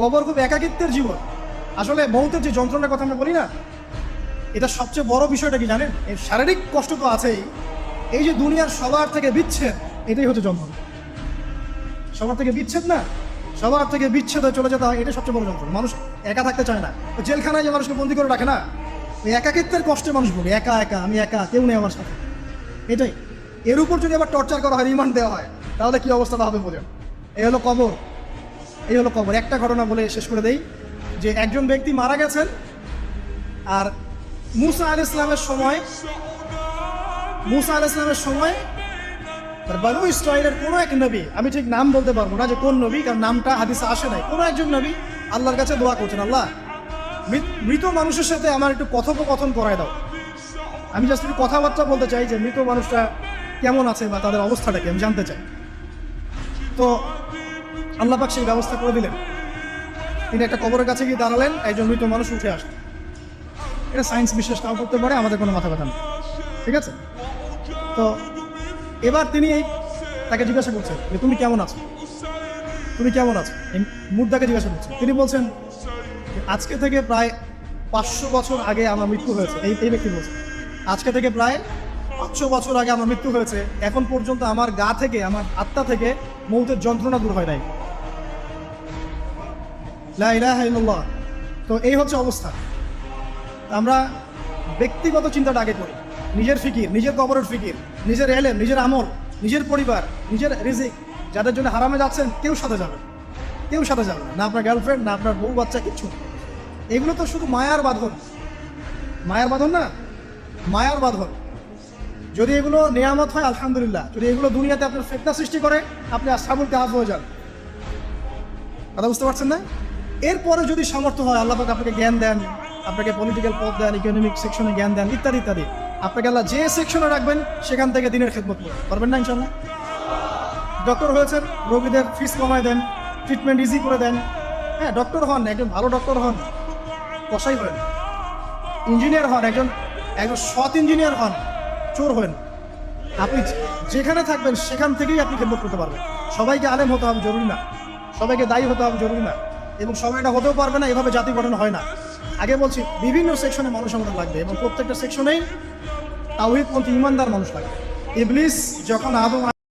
কবর খুব একাকিত্বের জীবন। আসলে মৌতের যে যন্ত্রণার কথা আমরা বলি না, এটা সবচেয়ে বড় বিষয়টা কি জানেন? এর শারীরিক কষ্ট তো আছেই, এই যে দুনিয়ার সবার থেকে বিচ্ছেদ, এটাই হচ্ছে যন্ত্রণা। সবার থেকে বিচ্ছেদ না, সবার থেকে বিচ্ছেদ হয়ে চলে যেতে হয়, এটাই সবচেয়ে বড় যন্ত্রণা। মানুষ একা থাকতে চায় না। জেলখানায় যে মানুষকে বন্দি করে রাখে না, ওই একাকিত্বের কষ্টে মানুষ বলে একা একা, আমি একা, কেউ নেই আমার সাথে। এটাই। এর উপর যদি আবার টর্চার করা হয়, রিমান্ড দেওয়া হয়, তাহলে কি অবস্থাটা হবে বোঝেন? এই হলো কবর, এই হলো কবর। একটা ঘটনা বলে শেষ করে দেই, যে একজন ব্যক্তি মারা গেছেন, আর মুসা আলাইহিস সালামের সময় বানু ইসরাইলের কোনো এক নবী, আমি ঠিক নাম বলতে পারবো না যে কোন নবী, কারণ নামটা হাদিসে আসে নাই, কোনো একজন নবী আল্লাহর কাছে দোয়া করছেন, আল্লাহ মৃত মানুষের সাথে আমার একটু কথোপকথন করায় দাও। আমি জাস্ট একটু কথাবার্তা বলতে চাই যে মৃত মানুষটা কেমন আছে বা তাদের অবস্থাটা কি আমি জানতে চাই। তো আল্লাহ পাক সেই ব্যবস্থা করে দিলেন। তিনি একটা কবরের কাছে গিয়ে দাঁড়ালেন, একজন মৃত মানুষ উঠে আসলেন। এটা সায়েন্স বিশ্বাস নাও করতে পারে, আমাদের কোনো মাথা ব্যথা নেই, ঠিক আছে? তো এবার তিনি তাকে জিজ্ঞাসা করছেন যে তুমি কেমন আছো, তুমি কেমন আছো, এই মুর্দাকে জিজ্ঞাসা করছেন। তিনি বলছেন আজকে থেকে প্রায় 500 বছর আগে আমার মৃত্যু হয়েছে। এই ব্যক্তি বলছে আজকে থেকে প্রায় 500 বছর আগে আমার মৃত্যু হয়েছে, এখন পর্যন্ত আমার গা থেকে, আমার আত্মা থেকে মৌতের যন্ত্রণা দূর হয় নাই। লা ইলাহা ইল্লাল্লাহ। তো এই হচ্ছে অবস্থা। আমরা ব্যক্তিগত চিন্তাটা আগে করি, নিজের ফিকির, নিজের কবরের ফিকির, নিজের এলেম, নিজের আমল, নিজের পরিবার, নিজের রিজিক। যাদের জন্য হারামে যাচ্ছেন, কেউ সাথে যাবে, কেউ সাথে যাবে না, আপনার গার্লফ্রেন্ড, না আপনার বউ বাচ্চা, কিচ্ছু। এগুলো তো শুধু মায়ার বাঁধন, মায়ার বাঁধন না, মায়ার বাঁধন। যদি এগুলো নেয়ামত হয় আলহামদুলিল্লাহ, যদি এগুলো দুনিয়াতে আপনার ফিতনা সৃষ্টি করে, আপনি আসহাবুল কাহফ হয়ে যান। কথা বুঝতে পারছেন না? এরপরে যদি সামর্থ্য হয়, আল্লাহ পাক আপনাকে জ্ঞান দেন, আপনাকে পলিটিক্যাল পদ দেন, ইকোনমিক সেকশনে জ্ঞান দেন, ইত্যাদি ইত্যাদি, আপনাকে আল্লাহ যে সেকশনে রাখবেন সেখান থেকে দিনের খেদমত করবেন না ইনশাল্লাহ। ডক্টর হয়েছেন, রোগীদের ফিস কমায় দেন, ট্রিটমেন্ট ইজি করে দেন। হ্যাঁ, ডক্টর হন, একজন ভালো ডক্টর হন, কসাই হন। ইঞ্জিনিয়ার হন, একজন সৎ ইঞ্জিনিয়ার হন, চোর হন। আপনি যেখানে থাকবেন সেখান থেকেই আপনি খেদমত করতে পারবেন। সবাইকে আলেম হতে হবে জরুরি না, সবাইকে দায়ী হতে হবে জরুরি না, এবং সবাইটা হতেও পারবে না। এভাবে জাতি গঠন হয় না। আগে বলছি, বিভিন্ন সেকশনে মানুষ আমাদের লাগবে, এবং প্রত্যেকটা সেকশনেই তাওহীদপন্থী ইমানদার মানুষ লাগবে। ইবলিস যখন আদম